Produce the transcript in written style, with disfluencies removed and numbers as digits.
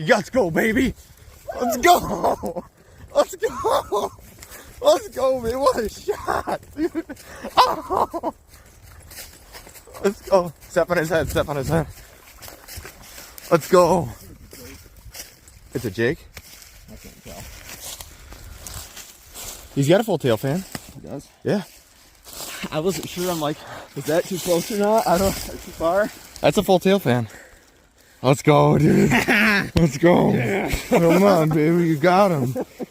Let's go, baby. Let's go. Let's go. Let's go, man. What a shot, dude. Oh. Let's go. Step on his head. Step on his head. Let's go. It's a Jake? I can't tell. He's got a full tail fan. He does? Yeah. I wasn't sure. I'm like, is that too close or not? I don't know. Too far? That's a full tail fan. Let's go, dude. Let's go. Yeah. Come on, baby. You got him.